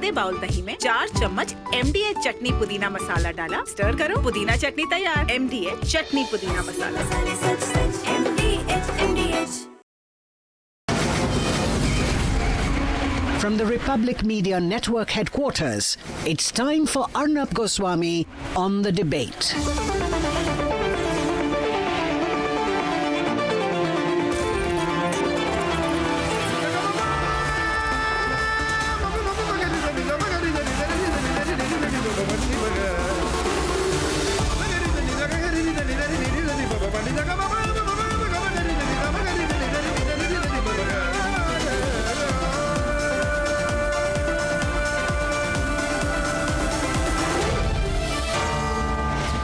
आधे बाउल दही में 4 चम्मच MDH चटनी पुदीना मसाला डाला, स्टर करो, पुदीना चटनी तैयार। MDH चटनी पुदीना मसाला। From the Republic Media Network headquarters, it's time for Arnab Goswami on The Debate.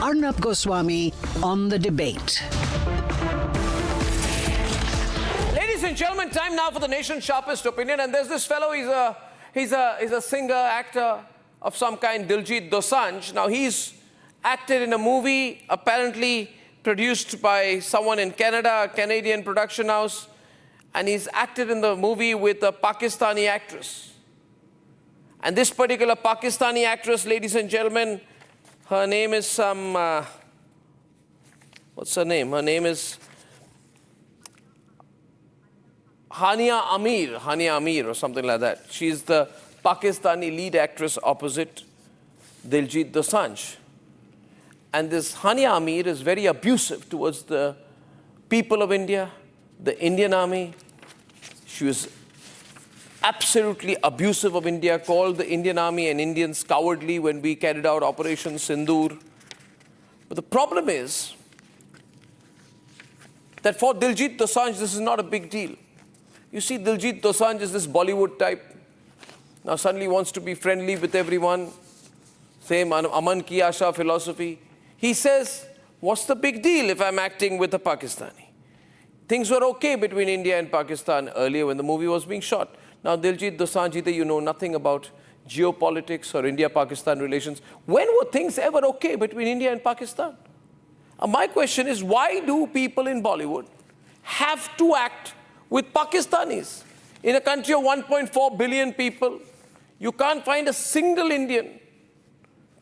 Arnab Goswami on The Debate. Ladies and gentlemen, time now for the nation's sharpest opinion. And there's this fellow, he's a singer, actor of some kind, Diljit Dosanjh. Now, he's acted in a movie apparently produced by someone in Canada, a Canadian production house. And he's acted in the movie with a Pakistani actress. And this particular Pakistani actress, ladies and gentlemen, her name is what's her name? Her name is Hania Aamir or something like that. She's the Pakistani lead actress opposite Diljit Dosanjh. And this Hania Aamir is very abusive towards the people of India, the Indian army. She was absolutely abusive of India, called the Indian army and Indians cowardly when we carried out Operation Sindoor. But the problem is that for Diljit Dosanjh, this is not a big deal. You see, Diljit Dosanjh is this Bollywood type. Now suddenly wants to be friendly with everyone. Same Aman Ki Asha philosophy. He says, what's the big deal if I'm acting with a Pakistani? Things were okay between India and Pakistan earlier when the movie was being shot. Now, Diljit Dosanjh, either you know nothing about geopolitics or India-Pakistan relations. When were things ever okay between India and Pakistan? My question is, why do people in Bollywood have to act with Pakistanis? In a country of 1.4 billion people, you can't find a single Indian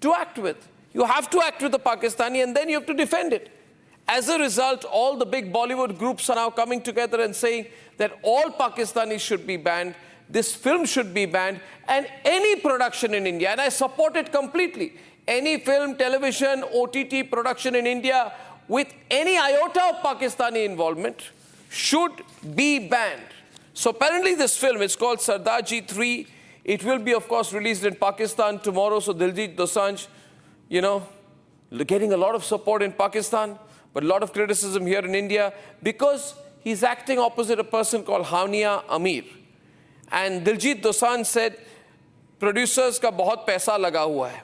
to act with. You have to act with the Pakistani and then you have to defend it. As a result, all the big Bollywood groups are now coming together and saying that all Pakistanis should be banned, this film should be banned, and any production in India, and I support it completely, any film, television, OTT production in India with any iota of Pakistani involvement should be banned. So apparently this film is called Sardar Ji 3. It will be, of course, released in Pakistan tomorrow. So Diljit Dosanjh, you know, getting a lot of support in Pakistan, but a lot of criticism here in India because he's acting opposite a person called Hania Aamir. And Diljit Dosanjh said, producers ka bahut paisa laga hua hai.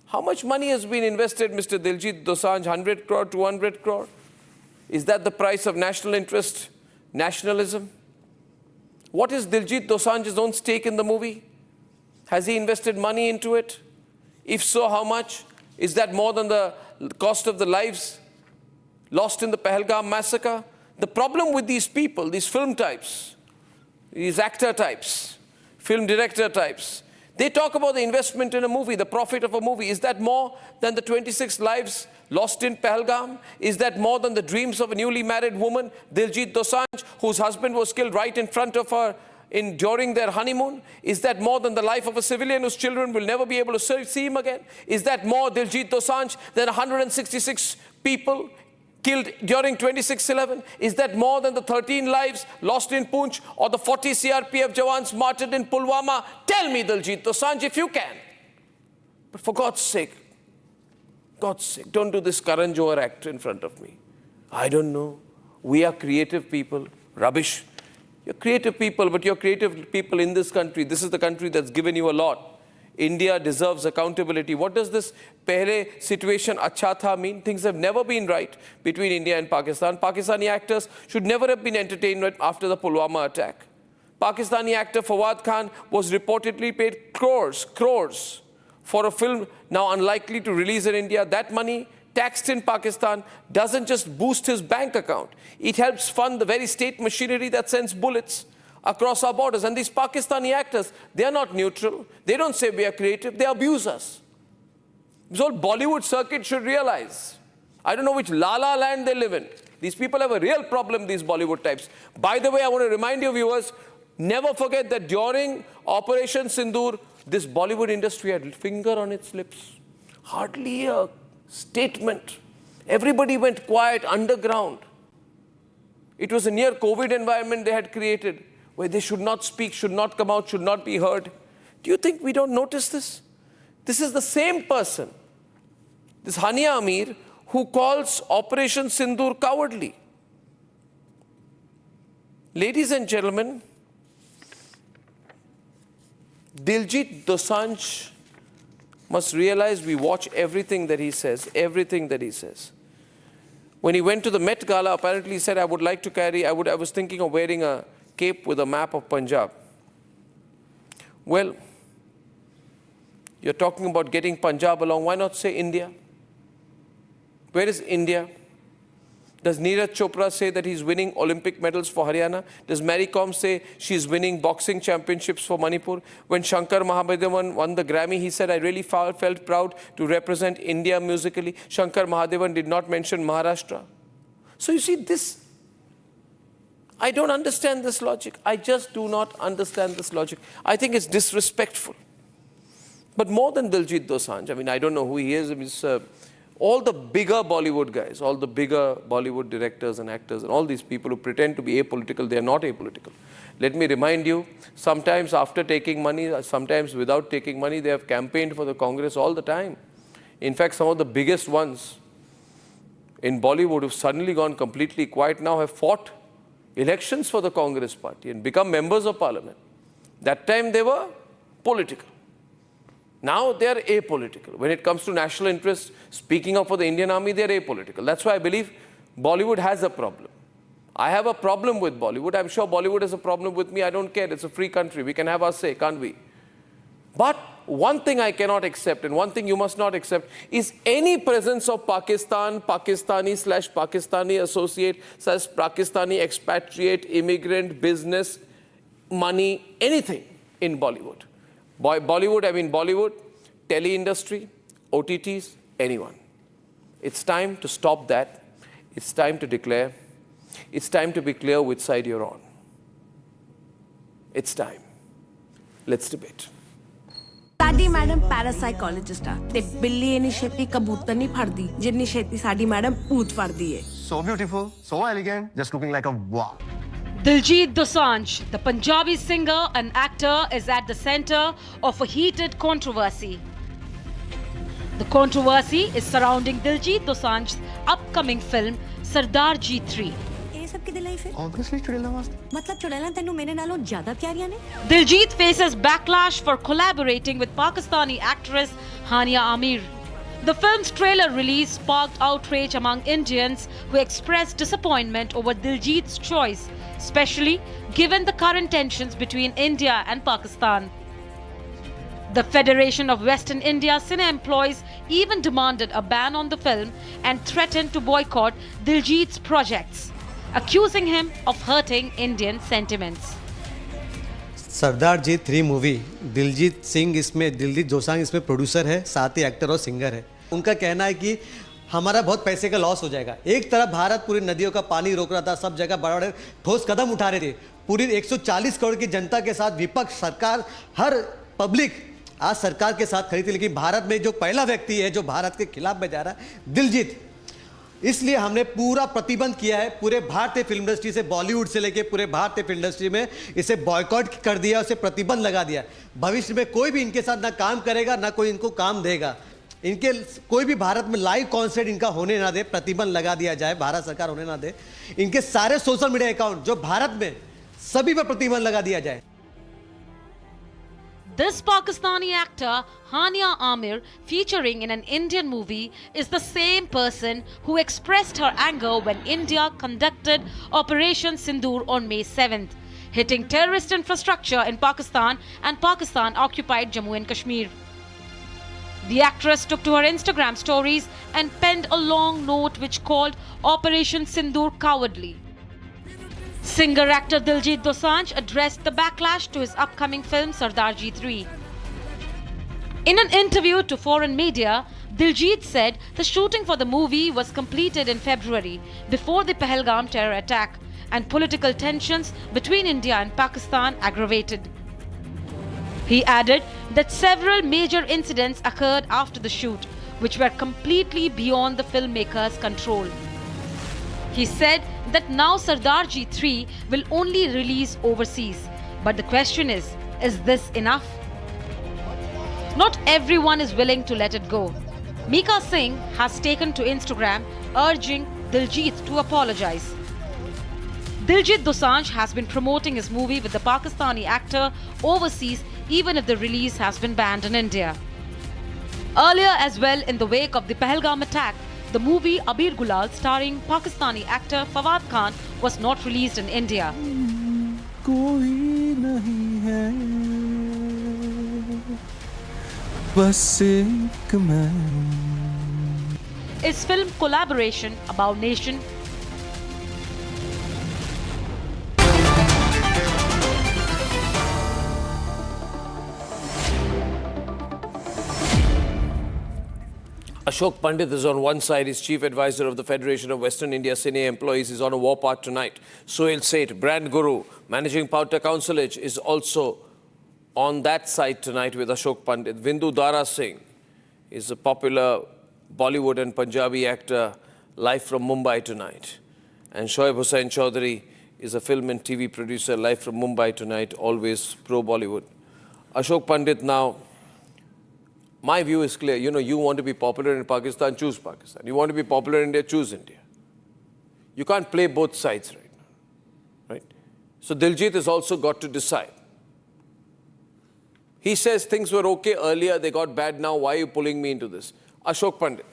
How much money has been invested, Mr. Diljit Dosanjh? 100 crore, 200 crore? Is that the price of national interest, nationalism? What is Diljit Dosanjh's own stake in the movie? Has he invested money into it? If so, how much? Is that more than the cost of the lives lost in the Pahalgam massacre? The problem with these people, these film types, these actor types, film director types, they talk about the investment in a movie, the profit of a movie. Is that more than the 26 lives lost in Pahalgam? Is that more than the dreams of a newly married woman, Diljit Dosanjh, whose husband was killed right in front of her during their honeymoon? Is that more than the life of a civilian whose children will never be able to see him again? Is that more, Diljit Dosanjh, than 166 people killed during 26/11? Is that more than the 13 lives lost in Poonch or the 40 CRPF jawans martyred in Pulwama? Tell me, Diljit Dosanjh, if you can. But for God's sake, don't do this Karan Johar act in front of me. I don't know. We are creative people. Rubbish. You're creative people, but you're creative people in this country. This is the country that's given you a lot. India deserves accountability. What does this pehle situation acha tha mean? Things have never been right between India and Pakistan. Pakistani actors should never have been entertained after the Pulwama attack. Pakistani actor Fawad Khan was reportedly paid crores for a film now unlikely to release in India. That money, taxed in Pakistan, doesn't just boost his bank account. It helps fund the very state machinery that sends bullets across our borders. And these Pakistani actors, they are not neutral. They don't say we are creative. They abuse us. This whole Bollywood circuit should realize. I don't know which la-la land they live in. These people have a real problem, these Bollywood types. By the way, I want to remind you viewers, never forget that during Operation Sindoor, this Bollywood industry had finger on its lips. Hardly a statement. Everybody went quiet, underground. It was a near COVID environment they had created, where they should not speak, should not come out, should not be heard. Do you think we don't notice this? This is the same person, this Hania Aamir, who calls Operation Sindoor cowardly. Ladies and gentlemen, Diljit Dosanjh must realize we watch everything that he says, everything that he says. When he went to the Met Gala, apparently he said, I would like to carry, I was thinking of wearing a cape with a map of Punjab. Well, you're talking about getting Punjab along, why not say India? Where is India? Does Neeraj Chopra say that he's winning Olympic medals for Haryana? Does Mary Kom say she's winning boxing championships for Manipur? When Shankar Mahadevan won the Grammy, he said, I really felt proud to represent India musically. Shankar Mahadevan did not mention Maharashtra. So you see this, I don't understand this logic. I just do not understand this logic. I think it's disrespectful. But more than Diljit Dosanjh, I mean, I don't know who he is. I mean, all the bigger Bollywood guys, all the bigger Bollywood directors and actors, and all these people who pretend to be apolitical, they are not apolitical. Let me remind you, sometimes after taking money, sometimes without taking money, they have campaigned for the Congress all the time. In fact, some of the biggest ones in Bollywood who've suddenly gone completely quiet now have fought elections for the Congress party and become members of parliament. That time they were political. Now they are apolitical. When it comes to national interest, speaking up for the Indian army, they are apolitical. That's why I believe Bollywood has a problem. I have a problem with Bollywood. I'm sure Bollywood has a problem with me. I don't care. It's a free country. We can have our say, can't we? But one thing I cannot accept, and one thing you must not accept, is any presence of Pakistan, Pakistani/Pakistani associate, Pakistani expatriate, immigrant, business, money, anything in Bollywood. Bollywood, tele-industry, OTTs, anyone. It's time to stop that. It's time to declare. It's time to be clear which side you're on. It's time. Let's debate. ਸਾਡੀ madam ਪੈਰਾਸਾਈਕੋਲੋਜਿਸਟ ਆ ਤੇ ਬਿੱਲੀ ਇਨੀ ਛੇਤੀ ਕਬੂਤਰ ਨਹੀਂ ਫੜਦੀ ਜਿੰਨੀ ਛੇਤੀ ਸਾਡੀ ਮੈਡਮ ਭੂਤ ਫੜਦੀ ਏ So beautiful, so elegant, just looking like a wow. Diljit Dosanjh, the Punjabi singer and actor, is at the center of a heated controversy. The controversy is surrounding Diljit Dosanjh's upcoming film Sardar Ji 3. ਇਹ ਸਭ ਕਿਹਦੇ ਲਈ ਫਿਰ Obviously, chudela was. ਮਤਲਬ ਚੁੜੈਲਾਂ ਤੈਨੂੰ ਮੇਰੇ ਨਾਲੋਂ ਜ਼ਿਆਦਾ ਪਿਆਰੀਆਂ ਨੇ Diljit faces backlash for collaborating with Pakistani actress Hania Aamir. The film's trailer release sparked outrage among Indians who expressed disappointment over Diljit's choice, especially given the current tensions between India and Pakistan. The Federation of Western India Cine Employees even demanded a ban on the film and threatened to boycott Diljit's projects, accusing him of hurting Indian sentiments. Sardaar Ji 3 movie Diljit Dosanjh इसमें producer है, साथ ही actor और singer है। उनका कहना है कि हमारा बहुत पैसे का लॉस हो जाएगा। एक तरफ भारत पूरी नदियों का पानी रोक रहा था, सब जगह बड़े बड़े ठोस कदम उठा रहे थे। पूरी 140 करोड़ की जनता के साथ विपक्ष, सरकार, हर पब्लिक आज सरकार के साथ खड़ी थी, लेकिन भारत में जो पहला व्यक्ति है जो भारत के खिलाफ में जा रहा है, दिलजीत। इसलिए हमने पूरा प्रतिबंध किया है पूरे भारतीय फिल्म इंडस्ट्री से, बॉलीवुड से लेके पूरे भारतीय फिल्म इंडस्ट्री में इसे बॉयकॉट कर दिया, उसे प्रतिबंध लगा दिया। भविष्य में कोई भी इनके साथ ना काम करेगा, ना कोई इनको काम देगा। इनके कोई भी भारत में लाइव कॉन्सर्ट इनका होने ना दे, प्रतिबंध लगा दिया जाए, भारत सरकार होने ना दे। इनके सारे सोशल मीडिया अकाउंट जो भारत में, सभी पर प्रतिबंध लगा दिया जाए। This Pakistani actor, Hania Aamir, featuring in an Indian movie, is the same person who expressed her anger when India conducted Operation Sindoor on May 7th, hitting terrorist infrastructure in Pakistan and Pakistan-occupied Jammu and Kashmir. The actress took to her Instagram stories and penned a long note which called Operation Sindoor cowardly. Singer-actor Diljit Dosanjh addressed the backlash to his upcoming film Sardar Ji 3. In an interview to foreign media, Diljit said the shooting for the movie was completed in February before the Pahalgam terror attack, and political tensions between India and Pakistan aggravated. He added that several major incidents occurred after the shoot, which were completely beyond the filmmaker's control. He said that now Sardar Ji 3 will only release overseas. But the question is this enough? Not everyone is willing to let it go. Mika Singh has taken to Instagram urging Diljit to apologize. Diljit Dosanjh has been promoting his movie with the Pakistani actor overseas even if the release has been banned in India. Earlier as well, in the wake of the Pahalgam attack, the movie Abir Gulal starring Pakistani actor Fawad Khan was not released in India. Is film collaboration about nation? Ashok Pandit is on one side. He's chief advisor of the Federation of Western India Senior Employees. He's on a warpath tonight. Sohail Seth, brand guru, managing Pauta Councilage, is also on that side tonight with Ashok Pandit. Vindu Dara Singh is a popular Bollywood and Punjabi actor, live from Mumbai tonight. And Shoaib Hussain Chaudhary is a film and TV producer, live from Mumbai tonight, always pro-Bollywood. Ashok Pandit now, my view is clear. You know, you want to be popular in Pakistan, choose Pakistan. You want to be popular in India, choose India. You can't play both sides right now, right? So Diljit has also got to decide. He says things were okay earlier, they got bad now, why are you pulling me into this? Ashok Pandit.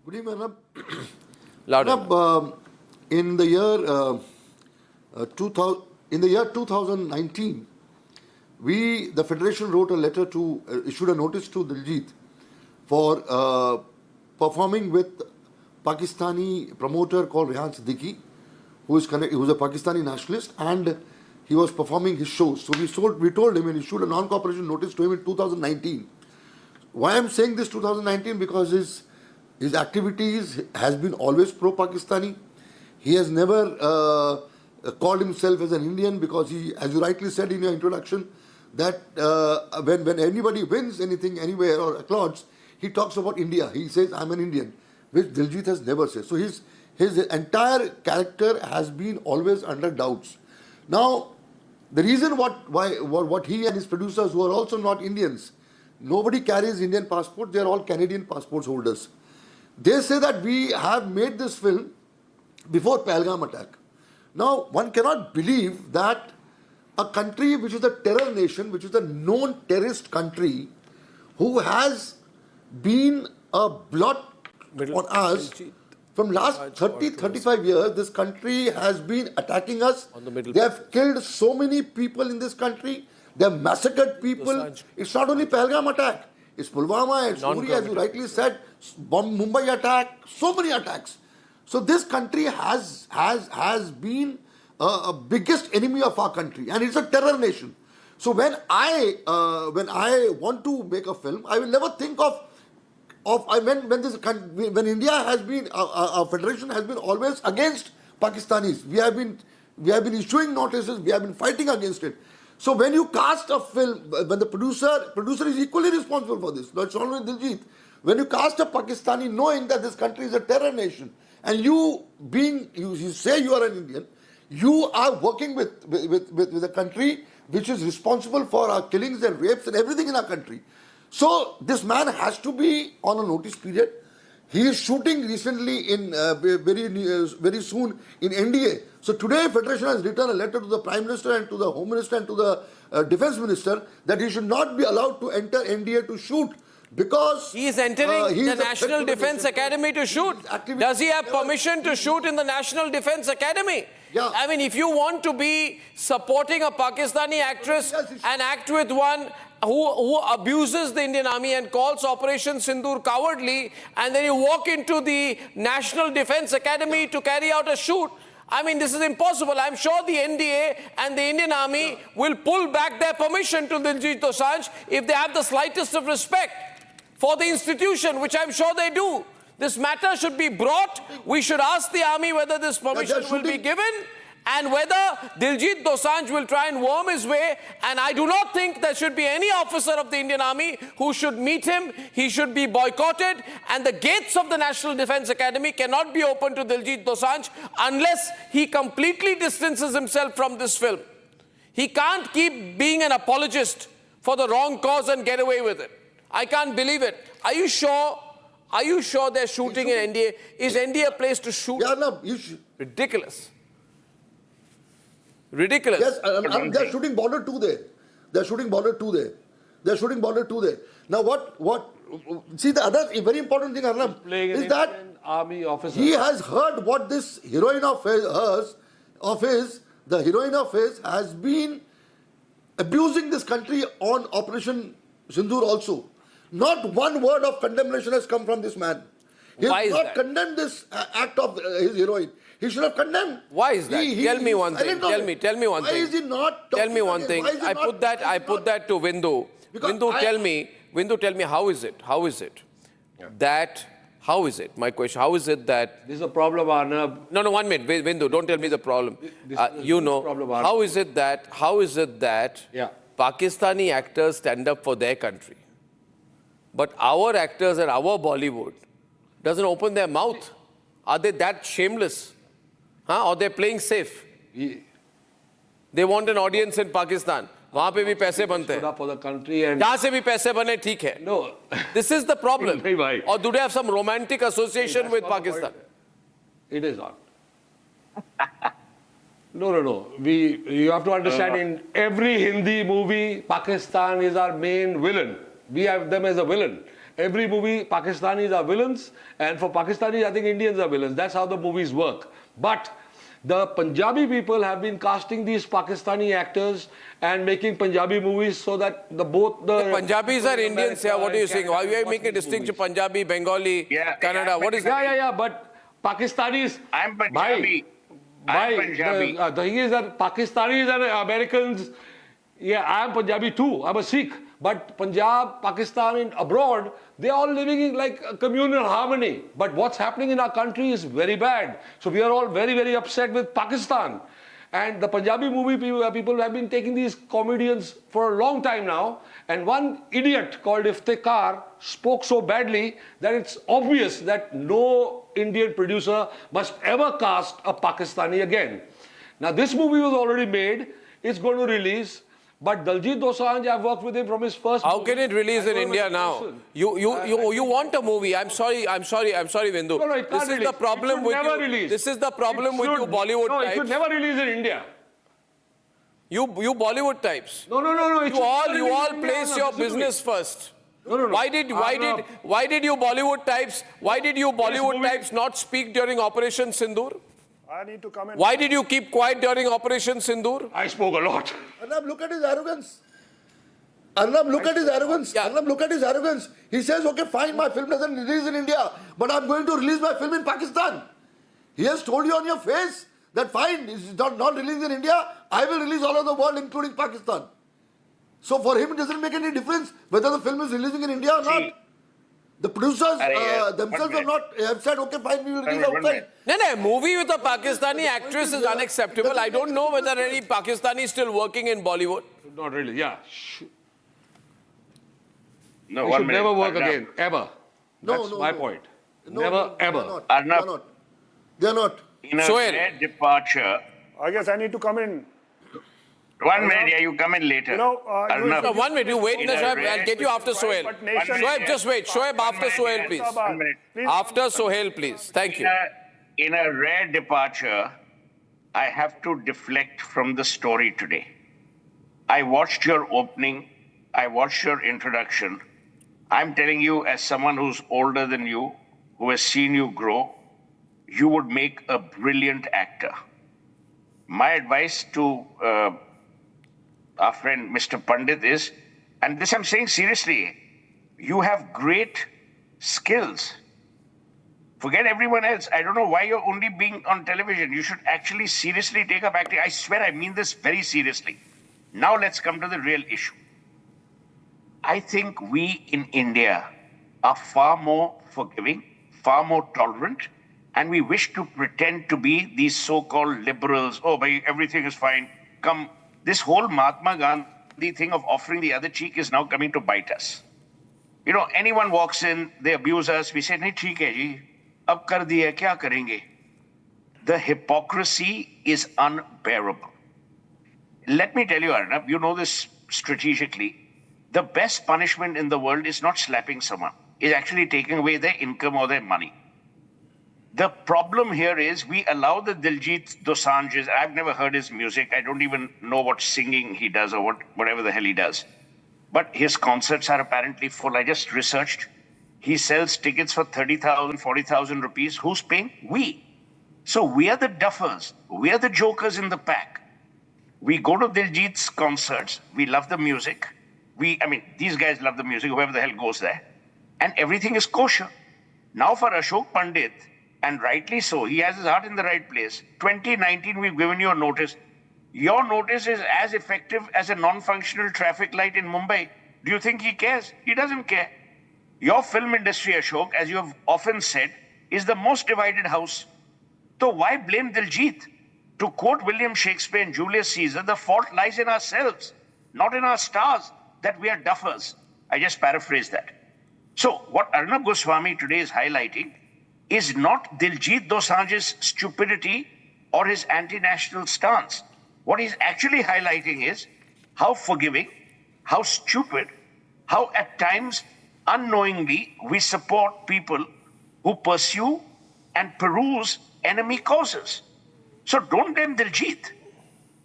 Good evening, Arnab. Louder. Arnab, in the year 2019, the Federation wrote a letter to, issued a notice to Diljit for performing with Pakistani promoter called Rehan Siddiqui, who is a Pakistani nationalist, and he was performing his shows. So we told him and issued a non-cooperation notice to him in 2019. Why I'm saying this 2019? Because his activities has been always pro-Pakistani. He has never called himself as an Indian, because he, as you rightly said in your introduction, that when anybody wins anything anywhere or applauds, he talks about India. He says, I'm an Indian, which Diljit has never said. So his entire character has been always under doubts. Now, the reason what he and his producers, who are also not Indians, nobody carries Indian passport, they are all Canadian passport holders. They say that we have made this film before Pahalgam attack. Now, one cannot believe that a country which is a terror nation, which is a known terrorist country, who has been a blot on us from last 35 years, this country has been attacking us. They have killed so many people in this country. They have massacred people. It's not only Pahalgam attack. It's Pulwama, it's Uri, as you rightly said, Mumbai attack, so many attacks. So this country has been a biggest enemy of our country, and it's a terror nation. So when I want to make a film, I will never think when India has been, our federation has been always against Pakistanis. We have been issuing notices. We have been fighting against it. So when you cast a film, when the producer is equally responsible for this. Not only Diljit. When you cast a Pakistani, knowing that this country is a terror nation, and you say you are an Indian, you are working with a country which is responsible for our killings and rapes and everything in our country. So this man has to be on a notice period. He is shooting recently in very soon in NDA. So today Federation has written a letter to the Prime Minister and to the Home Minister and to the Defence Minister that he should not be allowed to enter NDA to shoot, because he is entering the National Defence Academy to shoot. Does he have permission to shoot in the National Defence Academy? Yeah. I mean, if you want to be supporting a Pakistani actress and act with one who abuses the Indian Army and calls Operation Sindoor cowardly, and then you walk into the National Defence Academy to carry out a shoot. I mean, this is impossible. I'm sure the NDA and the Indian Army will pull back their permission to Diljit Dosanjh if they have the slightest of respect for the institution, which I'm sure they do. This matter should be brought. We should ask the army whether this permission will be given and whether Diljit Dosanjh will try and worm his way. And I do not think there should be any officer of the Indian Army who should meet him. He should be boycotted. And the gates of the National Defence Academy cannot be open to Diljit Dosanjh unless he completely distances himself from this film. He can't keep being an apologist for the wrong cause and get away with it. I can't believe it. Are you sure? Are you sure they're shooting in NDA? Is NDA a place to shoot? Yeah, no, you should. Ridiculous. Ridiculous. Yes, they're shooting border 2 there. They're shooting border 2 there. They're shooting border 2 there. Now see, the other very important thing, Arnab, is that army officer. He has heard what this heroine of his, the heroine of his has been abusing this country on Operation Sindoor also. Not one word of condemnation has come from this man. He has not condemned this act of his heroine. He should have condemned. Why is that? Tell me one thing. Tell me one thing. Why is he not? Tell me one thing. I put that to Vindu. Vindu, tell me how is it? How is it that? How is it? My question. How is it that? This is a problem, Arnab. No, 1 minute. Vindu, don't tell me the problem. You know. How is it that? Pakistani actors stand up for their country, but our actors and our Bollywood doesn't open their mouth? Are they that shameless? Or they're playing safe? They want an audience in Pakistan. वहाँ पे भी पैसे बनते हैं. For the country and जहाँ से भी पैसे बने ठीक है. No. This is the problem. Or do they have some romantic association with Pakistan? It is not. No. You have to understand, in every Hindi movie, Pakistan is our main villain. We have them as a villain. Every movie, Pakistanis are villains, and for Pakistanis, I think Indians are villains. That's how the movies work. But the Punjabi people have been casting these Pakistani actors and making Punjabi movies so that the Punjabis are Indians. Yeah, what are you saying? Why are you making a distinction? Punjabi, Bengali, Kannada? What is that? Yeah. But Pakistanis. I'm Punjabi. The thing is that Pakistanis and Americans. Yeah, I am Punjabi too. I'm a Sikh. But Punjab, Pakistan, and abroad, they're all living in like a communal harmony. But what's happening in our country is very bad. So we are all very, very upset with Pakistan. And the Punjabi movie people have been taking these comedians for a long time now. And one idiot called Iftikhar spoke so badly that it's obvious that no Indian producer must ever cast a Pakistani again. Now this movie was already made. It's going to release. But Diljit Dosanjh, I've worked with him from his first movie. How can it release in India now? You want a movie? I'm sorry, Vindu. No, it can't release. The problem with you. Release. This is the problem with you Bollywood types. No, it should never release in India. You Bollywood types. No. You all place your business first. No. Why did you Bollywood types not speak during Operation Sindoor? I need to comment. Why did you keep quiet during Operation Sindoor? I spoke a lot. Arnab, look at his arrogance. Look at his arrogance. He says, okay, fine, my film doesn't release in India, but I'm going to release my film in Pakistan. He has told you on your face that fine, it's not released in India, I will release all over the world, including Pakistan. So for him, it doesn't make any difference whether the film is releasing in India or not. The producers themselves have said, okay, fine, we will release outside. No, movie with a Pakistani actress is unacceptable. I don't know whether any Pakistani is still working in Bollywood. Not really, yeah. No, they should never work again, ever. That's my point. Never, ever. They're not. In a rare departure. I guess I need to come in. 1 minute, yeah, you come in later. No, 1 minute, you wait, Shoaib. I'll get you after Sohail. Shoaib, just wait. Shoaib, after Sohail, please. 1 minute. After Sohail, please. Thank you. In a rare departure, I have to deflect from the story today. I watched your opening. I watched your introduction. I'm telling you, as someone who's older than you, who has seen you grow, you would make a brilliant actor. My advice to our friend Mr. Pandit is, and this I'm saying seriously, you have great skills. Forget everyone else. I don't know why you're only being on television. You should actually seriously take up acting. I swear I mean this very seriously. Now let's come to the real issue. I think we in India are far more forgiving, far more tolerant, and we wish to pretend to be these so-called liberals. Oh, but everything is fine. Come, this whole Mahatma Gandhi thing of offering the other cheek is now coming to bite us. You know, anyone walks in, they abuse us, we say, nahi, theek hai ji, ab kar diya, kya karenge? The hypocrisy is unbearable. Let me tell you, Arnab, you know this strategically. The best punishment in the world is not slapping someone, is actually taking away their income or their money. The problem here is we allow the Diljit Dosanjh, I've never heard his music, I don't even know what singing he does or whatever the hell he does. But his concerts are apparently full. I just researched. He sells tickets for 30,000, 40,000 rupees. Who's paying? We. So we are the duffers. We are the jokers in the pack. We go to Diljit's concerts. We love the music. These guys love the music, whoever the hell goes there. And everything is kosher. Now for Ashok Pandit, and rightly so, he has his heart in the right place. 2019, we've given you a notice. Your notice is as effective as a non-functional traffic light in Mumbai. Do you think he cares? He doesn't care. Your film industry, Ashok, as you have often said, is the most divided house. So why blame Diljit? To quote William Shakespeare and Julius Caesar, the fault lies in ourselves, not in our stars, that we are duffers. I just paraphrased that. So what Arnab Goswami today is highlighting is not Diljit Dosanjh's stupidity or his anti-national stance. What he's actually highlighting is how forgiving, how stupid, how at times unknowingly we support people who pursue and peruse enemy causes. So don't blame Diljit.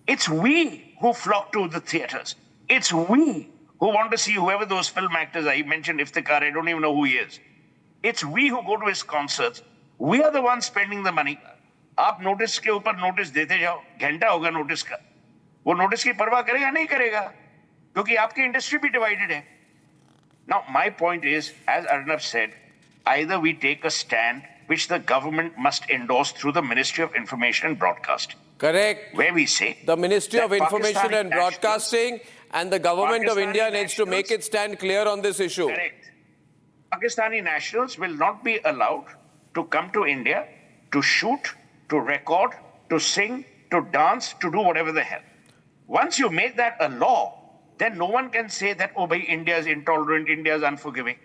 It's we who flock to the theaters. It's we who want to see whoever those film actors are. He mentioned Iftikhar, I don't even know who he is. It's we who go to his concerts. We are the ones spending the money. आप notice के ऊपर notice देते जाओ, घंटा होगा notice का, वो notice की परवाह करेगा नहीं करेगा, क्योंकि आपकी इंडस्ट्री भी डिवाइडेड है. Now my point is, as Arnab said, either we take a stand which the government must endorse through the Ministry of Information and Broadcasting. Correct. Where we say the Ministry of Information and Broadcasting and the government of India needs to make its stand clear on this issue. Correct. Pakistani nationals will not be allowed to come to India to shoot, to record, to sing, to dance, to do whatever the hell. Once you make that a law, then no one can say that, oh, India is intolerant, India is unforgiving.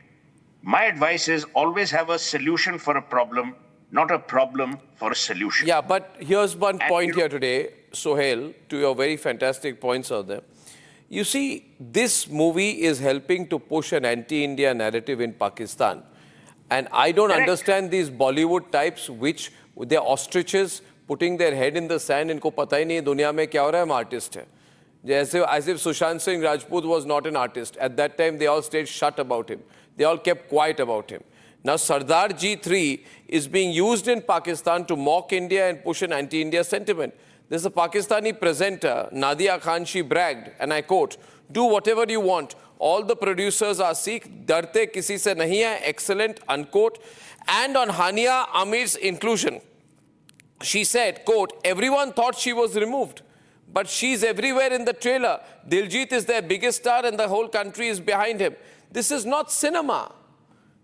My advice is always have a solution for a problem, not a problem for a solution. Yeah, but here's one point here today, Sohail, to your very fantastic points out there. You see, this movie is helping to push an anti-India narrative in Pakistan. And I don't understand these Bollywood types which, they're ostriches, putting their head in the sand, इनको पता ही नहीं दुनिया में क्या हो रहा है, हम artist है. As if Sushant Singh Rajput was not an artist. At that time, they all stayed shut about him. They all kept quiet about him. Now, Sardar Ji 3 is being used in Pakistan to mock India and push an anti-India sentiment. There's a Pakistani presenter, Nadia Khan, she bragged, and I quote, "Do whatever you want. All the producers are Sikh, darte kisi se nahi hai," excellent, unquote. And on Hania Aamir's inclusion, she said, quote, "Everyone thought she was removed, but she's everywhere in the trailer. Diljit is their biggest star and the whole country is behind him." This is not cinema.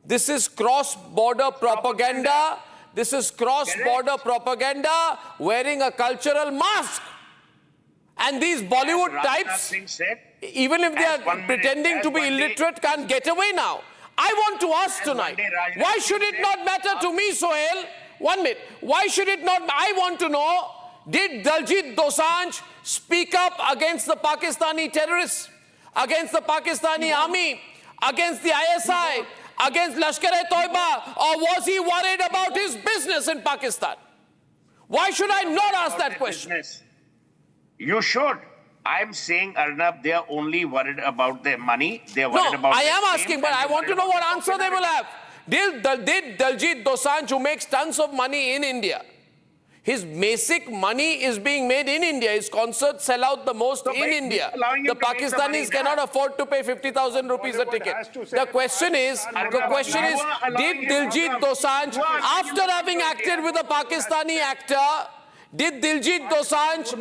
This is cross-border propaganda. This is cross-border propaganda wearing a cultural mask. And these Bollywood types, even if they are pretending to be illiterate, can't get away now. I want to ask tonight, why should it not matter to me, Sohail? 1 minute. Why should it not? I want to know, did Diljit Dosanjh speak up against the Pakistani terrorists, against the Pakistani army, against the ISI, against Lashkar-e-Toiba, or was he worried about his business in Pakistan? Why should I not ask that question? Business. You should. I'm saying, Arnab, they are only worried about their money. They are worried about I am asking, but I want to know what answer they will have. Did Diljit Dosanjh, who makes tons of money in India, His basic money is being made in India. His concerts sell out the most in India. The Pakistanis cannot afford to pay 50,000 rupees a ticket. The question is, did Diljit Dosanjh, after having acted with a Pakistani actor, did Diljit Dosanjh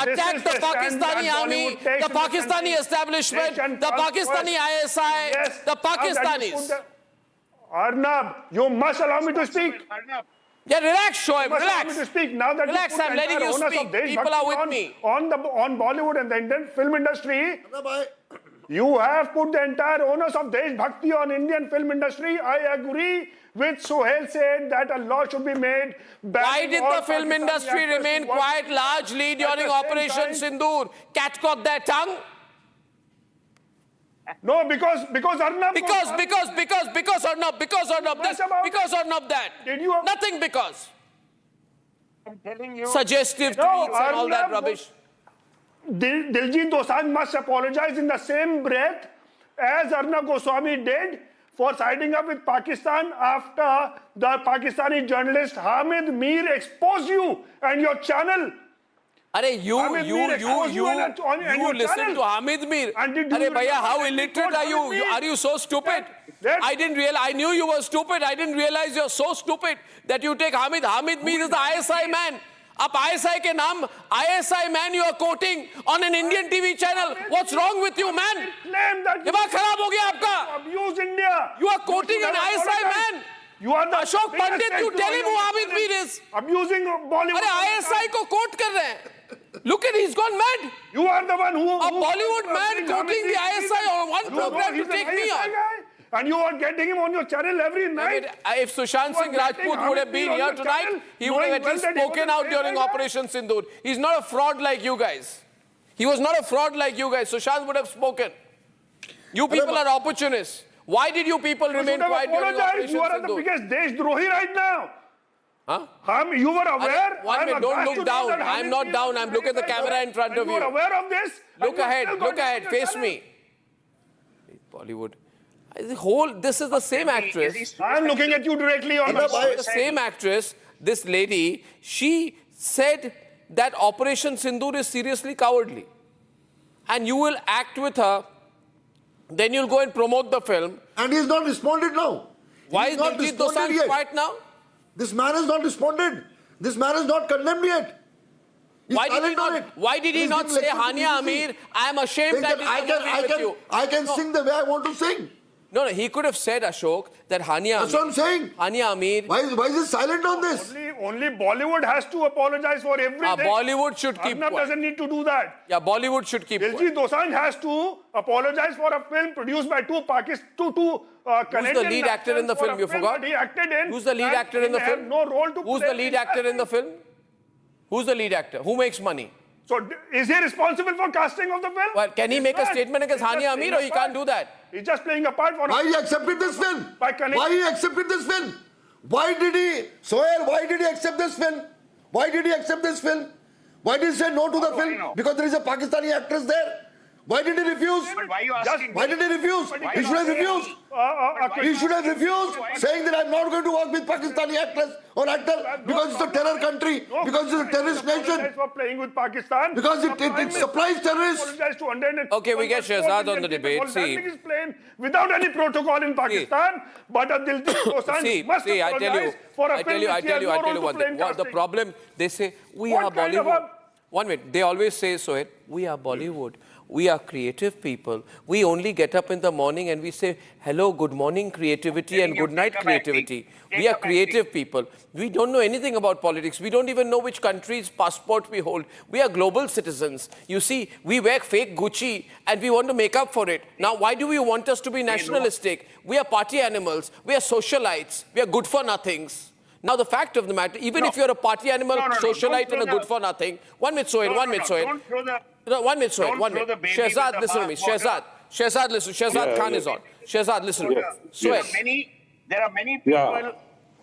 attack the Pakistani army, the Pakistani establishment, the Pakistani ISI, the Pakistanis? Arnab, you must allow me to speak. Yeah, relax, Shoaib, Allow me relax. to speak. Now that Relax, you put I'm letting entire you onus speak. of Desh People are Bhakti with me. on Bollywood and the Indian film industry, you have put the entire onus of Desh Bhakti on Indian film industry. I agree with Sohail said that a law should be made. Why did the film industry remain quiet largely during Operation Sindoor? Catcock their tongue? No, because Arnab. Because Arnab that. Did you? Nothing because. I'm telling you. Suggestive No, tweets and all that Arnab, rubbish. Diljit Dosanjh must apologize in the same breath as Arnab Goswami did for siding up with Pakistan after the Pakistani journalist Hamid Mir exposed you and your channel. You listen to Hamid Mir. Bhaiya, how illiterate are you? Are you so stupid? I knew you were stupid. I didn't realize you're so stupid that you take Hamid. Hamid Mir is the ISI man. Up ISI ke naam, ISI man you are quoting on an Indian TV channel. What's wrong with you, man? Claim that Dimag kharab ho gaya aapka. Abuse India. You are quoting an ISI man. You are the Ashok Pandit, you tell him who Hamid Mir is. Abusing Bollywood. ISI ko quote kar rahe hain. Look at, he's gone mad. You are the one who... A Bollywood man quoting the ISI on one program to take me on. And you are getting him on your channel every night. If Sushant Singh Rajput would have been here tonight, he would have at least spoken out during Operation Sindoor. He's not a fraud like you guys. He was not a fraud like you guys. Sushant would have spoken. You people are opportunists. Why did you people remain quiet during Operation Sindoor? You are the biggest Desh Drohi right now. Huh? You were aware? One minute, don't look down. I'm not down. I'm looking at the camera in front of you. You are aware of this? Look ahead, face me. Bollywood. This is the same actress. I'm looking at you directly on my phone. The same actress, this lady, she said that Operation Sindoor is seriously cowardly. And you will act with her, then you'll go and promote the film. And he's not responded now. Why is Diljit Dosanjh quiet now? This man has not responded. This man has not condemned yet. Why did he not say, Hania Aamir, I am ashamed that I can sing the way I want to sing. No, he could have said, Ashok, that Hania Aamir. That's what I'm saying. Hania Aamir. Why is he silent on this? Only Bollywood has to apologize for everything. Bollywood should keep quiet. Arnab doesn't need to do that. Yeah, Bollywood should keep quiet. Diljit Dosanjh has to apologize for a film produced by two Canadian Who's the lead actor in the film? You forgot? He acted in. Who's the lead actor in the film? No role to Who's the lead actor in the film? Who's the lead actor? Who makes money? So is he responsible for casting of the film? Well, can he make a statement against Hania Aamir, or he can't do that? He's just playing a part for... Why he accepted this film? Why he accepted this film? Why did he... Sohail, why did he accept this film? Why did he accept this film? Why did he say no to the film? Because there is a Pakistani actress there. Why did he refuse? Why are you asking? Why did he refuse? He should have refused. He should have refused, saying that I'm not going to work with Pakistani actress or actor because it's a terror country, because it's a terrorist nation. For playing with Pakistan. Because it supplies terrorists. Okay, we get Shehzad on the debate. See, is playing without any protocol in Pakistan, but a Diljit Dosanjh must apologize for a film I tell you one thing. The problem, they say, we are Bollywood. 1 minute, they always say, Sohail, we are Bollywood. We are creative people. We only get up in the morning and we say, hello, good morning, creativity, and good night, creativity. We are creative people. We don't know anything about politics. We don't even know which country's passport we hold. We are global citizens. You see, we wear fake Gucci and we want to make up for it. Now, why do you want us to be nationalistic? We are party animals. We are socialites. We are good for nothings. Now, the fact of the matter, even if you're a party animal, socialite, and a good for nothing, 1 minute, Sohail, 1 minute, Sohail. No, 1 minute, Sohail, 1 minute. Shehzad, listen to me. Shehzad, listen. Shehzad Khan is on. Shehzad, listen to me. Sohail. There are many people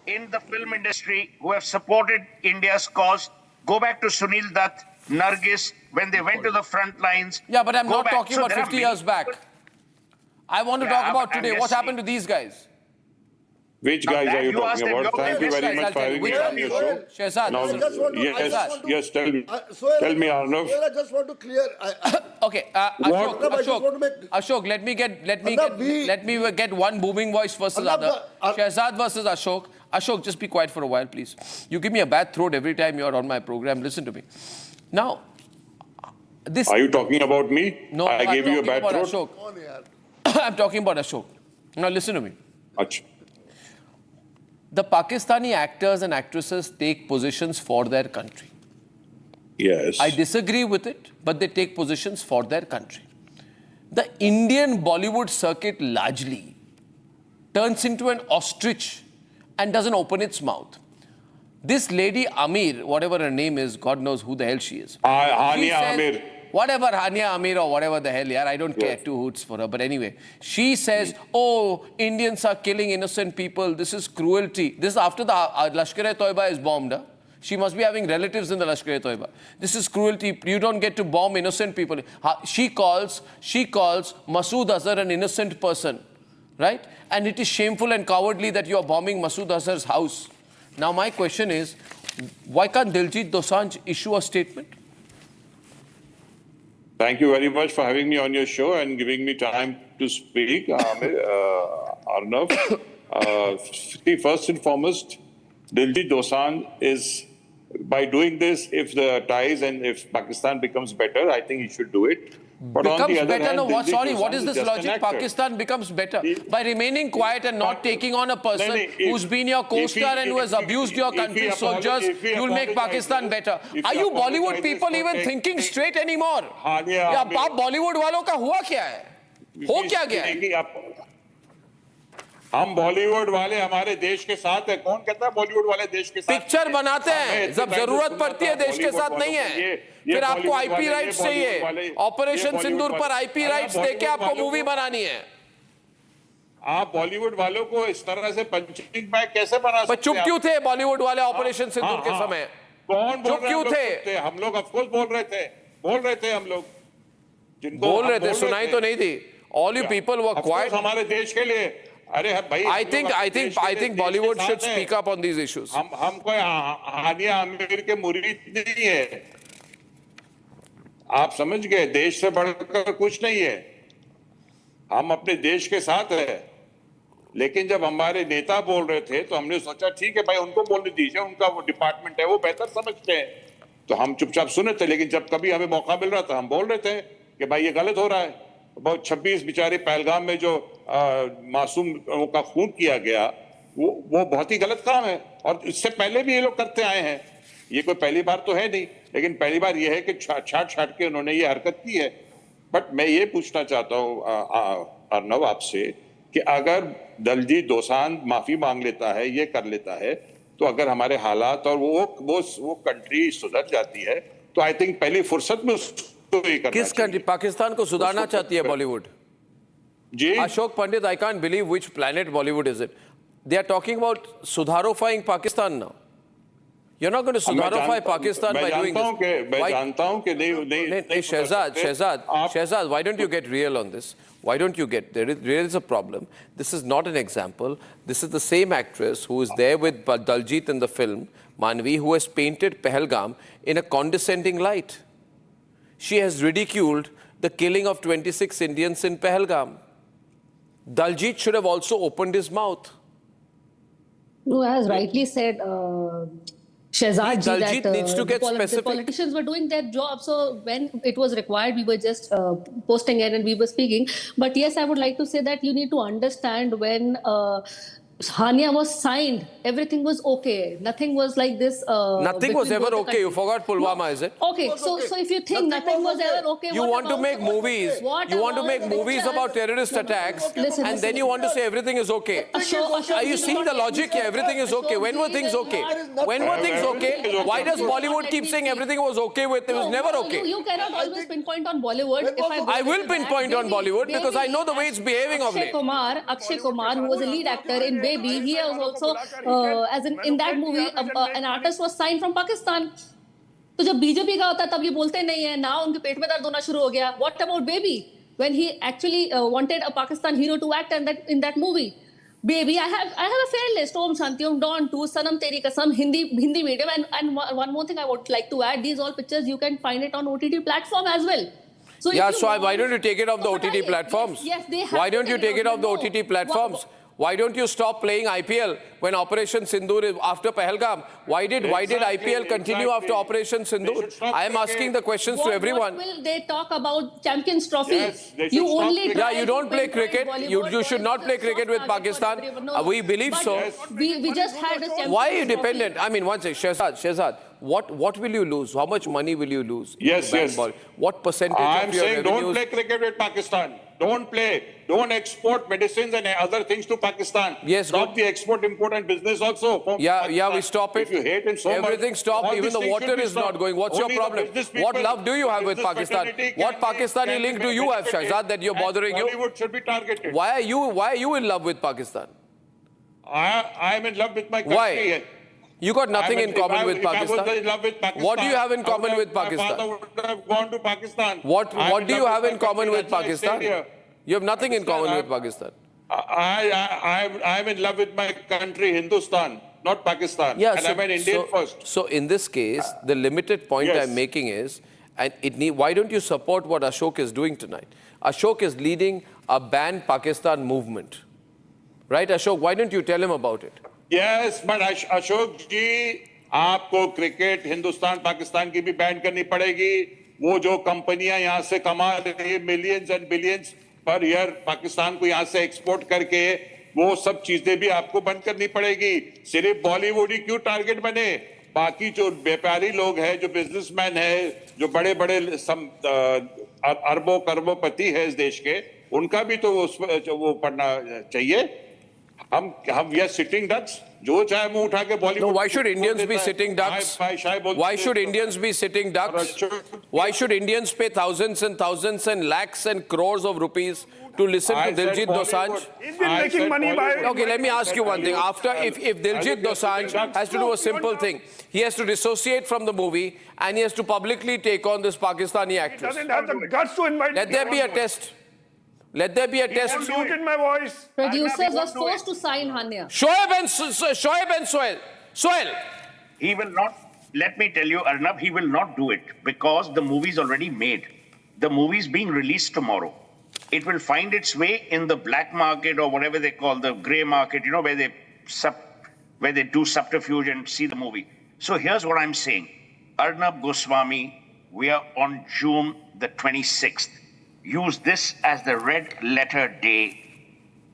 in the film industry who have supported India's cause. Go back to Sunil Dutt, Nargis, when they went to the front lines. Yeah, but I'm not talking about 50 years back. I want to talk about today. What happened to these guys? Which guys are you talking about? Thank you very much for having me on your show. Shehzad. Now, yes, tell me, Arnav. I just want to clear. Okay, Ashok, let me get one booming voice versus other. Shehzad versus Ashok. Ashok, just be quiet for a while, please. You give me a bad throat every time you're on my program. Listen to me. Now, this. Are you talking about me? No, I gave you a bad throat. Ashok. I'm talking about Ashok. Now listen to me. Achha. The Pakistani actors and actresses take positions for their country. Yes. I disagree with it, but they take positions for their country. The Indian Bollywood circuit largely turns into an ostrich and doesn't open its mouth. This lady Aamir, whatever her name is, God knows who the hell she is. Hania Aamir. Whatever, Hania Aamir or whatever the hell, yeah, I don't care, two hoots for her. But anyway, she says, oh, Indians are killing innocent people. This is cruelty. This is after the Lashkar-e-Toiba is bombed. Huh? She must be having relatives in the Lashkar-e-Toiba. This is cruelty. You don't get to bomb innocent people. She calls Masood Azhar an innocent person, right? And it is shameful and cowardly that you are bombing Masood Azhar's house. Now, my question is, why can't Diljit Dosanjh issue a statement? Thank you very much for having me on your show and giving me time to speak, Arnav. First and foremost, Diljit Dosanjh is, by doing this, if the ties and if Pakistan becomes better, I think he should do it. But becomes on the other better? hand, No, what is is this just logic? an actor. Pakistan becomes better by remaining quiet and not taking on a person who's been your co-star and who has abused your country's soldiers. You'll make Pakistan better. Are you Bollywood people even thinking straight anymore? या आप Bollywood वालों का हुआ क्या है? हो क्या गया है? हम बॉलीवुड वाले हमारे देश के साथ है. कौन कहता है बॉलीवुड वाले देश के साथ? पिक्चर बनाते हैं जब जरूरत पड़ती है, देश के साथ नहीं है. फिर आपको आईपी राइट्स चाहिए. ऑपरेशन सिंदूर पर आईपी राइट्स देके आपको मूवी बनानी है. आप बॉलीवुड वालों को इस तरह से पंचिंग बैग कैसे बना सकते हैं? चुप क्यों थे बॉलीवुड वाले ऑपरेशन सिंदूर के समय? कौन चुप क्यों थे? हम लोग ऑफ कोर्स बोल रहे थे हम लोग. बोल रहे थे, सुनाई तो नहीं थी. All you people were quiet. हमारे देश के लिए. अरे भाई, I think Bollywood should speak up on these issues. हम कोई हानिया आमिर के मुरीद नहीं है. आप समझ गए, देश से बढ़कर कुछ नहीं है. हम अपने देश के साथ है. लेकिन जब हमारे नेता बोल रहे थे तो हमने सोचा ठीक है भाई, उनको बोलने दीजिए, उनका वो डिपार्टमेंट है, वो बेहतर समझते हैं. तो हम चुपचाप सुने थे. लेकिन जब कभी हमें मौका मिल रहा था, हम बोल रहे थे कि भाई ये गलत हो रहा है. बहुत 26 बेचारे पहलगाम में जो मासूम का खून किया गया, वो बहुत ही गलत काम है. और इससे पहले भी ये लोग करते आए हैं. ये कोई पहली बार तो है नहीं, लेकिन पहली बार ये है कि छाट के उन्होंने ये हरकत की है. बट मैं ये पूछना चाहता हूँ अर्नब आपसे कि अगर दलजीत दोसांझ माफी मांग लेता है, ये कर लेता है, तो अगर हमारे हालात और वो कंट्री सुधर जाती है, तो आई थिंक पहली फुर्सत में किस कंट्री? पाकिस्तान को सुधारना चाहती है बॉलीवुड. जी Ashok Pandit, I can't believe which planet Bollywood is it. They are talking about sudharifying Pakistan now. You're not going to sudharify Pakistan by doing this. मैं जानता हूं कि नहीं. Shehzad, why don't you get real on this? Why don't you get, there is a problem. This is not an example. This is the same actress who is there with Diljit in the film, Manvi, who has painted Pahalgam in a condescending light. She has ridiculed the killing of 26 Indians in Pahalgam. Diljit should have also opened his mouth. No, as rightly said, Shehzad ji, Diljit that needs to get specific. The politicians were doing their job. So when it was required, we were just posting it and we were speaking. But yes, I would like to say that you need to understand when Hania was signed, everything was okay. Nothing was like this. Nothing was ever okay. You forgot Pulwama, is it? Okay, so if you think nothing was ever okay, you want to make movies. You want to make movies about terrorist attacks, and then you want to say everything is okay. Are you seeing the logic here? Everything is okay. When were things okay? When were things okay? Why does Bollywood keep saying everything was okay with? It was never okay. You cannot always pinpoint on Bollywood. I will pinpoint on Bollywood because I know the way it's behaving of late. Akshay Kumar, who was a lead actor in Baby, he was also, as in that movie, an artist was signed from Pakistan. तो जब BJP का होता है तब ये बोलते नहीं है ना, उनके पेट में दर्द होना शुरू हो गया. What about Baby? When he actually wanted a Pakistan hero to act in that movie. Baby, I have a fair list. Om Shanti Om, Dawn 2, Sanam Teri Kasam, Hindi medium, and one more thing I would like to add. These all pictures you can find it on OTT platform as well. So yeah, so why don't you take it off the OTT platforms? Yes, they have. Why don't you take it off the OTT platforms? Why don't you stop playing IPL when Operation Sindoor is after Pahalgam? Why did IPL continue after Operation Sindoor? I am asking the questions to everyone. What will they talk about Champions Trophy? Yes, they should You stop only cricket. Yeah, you don't play cricket. You should not play cricket with Pakistan. We believe so. We just had a Champions Why are you Trophy. dependent? I mean, one second, Shehzad, what will you lose? How much money will you lose? Yes, yes. What percentage I'm of your saying revenues? don't play cricket with Pakistan. Don't play. Don't export medicines and other things to Pakistan. Yes, stop the export, import and business also. From Yeah, we stop it. If you hate it so everything much, stop. all Even these the things water should be is not stopped. going. What's Only your the problem? business What people, love do you have with business Pakistan? fraternity What can Pakistani link do you have, benefit Shahzad, that you're and bothering you? Bollywood should be targeted. Why are you in love with Pakistan? I am in love with my country. Why? You got nothing in common with If I was Pakistan. in love with Pakistan. What do you have in common with My Pakistan? father would have gone to Pakistan. What do you have in common with Pakistan? Here. You have nothing in common with Pakistan. I'm in love with my country, Hindustan, not Pakistan. Yeah, and I'm an Indian first. So in this case, the limited point Yes. I'm making is, why don't you support what Ashok is doing tonight? Ashok is leading a ban Pakistan movement. Right, Ashok? Why don't you tell him about it? Yes, but Ashok ji, आपको cricket Hindustan Pakistan की भी ban करनी पड़ेगी. वो जो कंपनियां यहाँ से कमा रही है millions and billions per year Pakistan को यहाँ से एक्सपोर्ट करके वो सब चीजें भी आपको बंद करनी पड़ेगी. सिर्फ बॉलीवुड ही क्यों टारगेट बने? बाकी जो व्यापारी लोग हैं, जो बिजनेसमैन हैं, जो बड़े बड़े अरबों करोड़पति है इस देश के, उनका भी तो वो पढ़ना चाहिए. we are sitting ducks. जो चाहे मुंह उठा के Bollywood. No, why should Indians be sitting ducks? Why should Indians be sitting ducks? Why should Indians pay thousands and thousands and lakhs and crores of rupees to listen to Diljit Dosanjh? He's been making money by... Okay, let me ask you one thing. If Diljit Dosanjh has to do a simple thing, he has to dissociate from the movie and he has to publicly take on this Pakistani actress. He doesn't have the guts to invite... Let there be a test. Let there be a test. He muted my voice. Producers was forced to sign Hania. Shoaib and Sohail. He will not, let me tell you, Arnab, he will not do it because the movie is already made. The movie is being released tomorrow. It will find its way in the black market or whatever they call the grey market, you know, where they do subterfuge and see the movie. So here's what I'm saying. Arnab Goswami, we are on June the 26th. Use this as the red letter day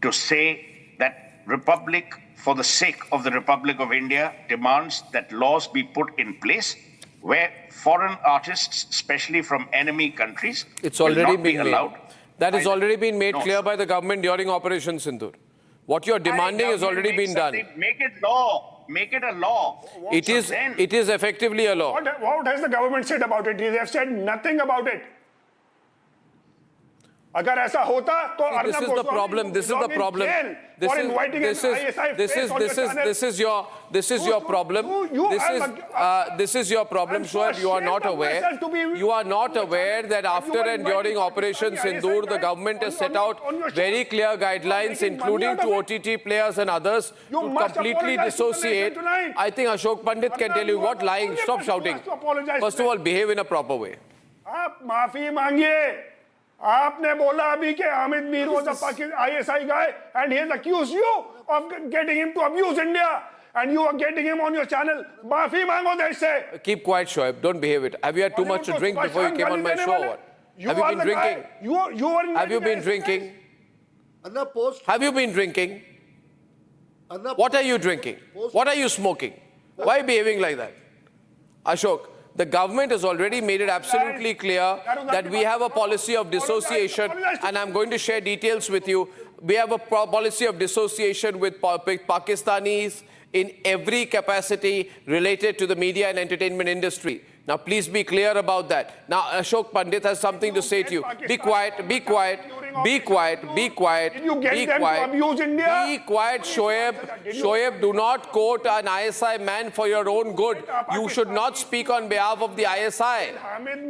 to say that Republic, for the sake of the Republic of India, demands that laws be put in place where foreign artists, especially from enemy countries, it's already been allowed. Made. That has already been made clear by the government during Operation Sindoor. What you're demanding has already been done. Make it law. Make it a law. It is effectively a law. What has the government said about it? They have said nothing about it. अगर ऐसा होता तो This is the problem. This is the problem. This is your problem. This is your problem, Shoaib. You are not aware. You are not aware that after and during Operation Sindoor, the government has set out very clear guidelines, including to OTT players and others, to completely dissociate. I think Ashok Pandit can tell you what lying. Stop shouting. First of all, behave in a proper way. आप माफी मांगिए. आपने बोला अभी कि Hamid Mir was a ISI guy and he has accused you of getting him to abuse India and you are getting him on your channel. माफी मांगो देश से. Keep quiet, Shoaib. Don't behave it. Have you had too much to drink before you came on my show or what? Have you been drinking? Have you been drinking? Have you been drinking? What are you drinking? What are you smoking? Why are you behaving like that? Ashok, the government has already made it absolutely clear that we have a policy of dissociation, and I'm going to share details with you. We have a policy of dissociation with Pakistanis in every capacity related to the media and entertainment industry. Now, please be clear about that. Now, Ashok Pandit has something to say to you. Be quiet, be quiet, be quiet, be quiet, be quiet. Be quiet, Shoaib. Shoaib, do not quote an ISI man for your own good. You should not speak on behalf of the ISI.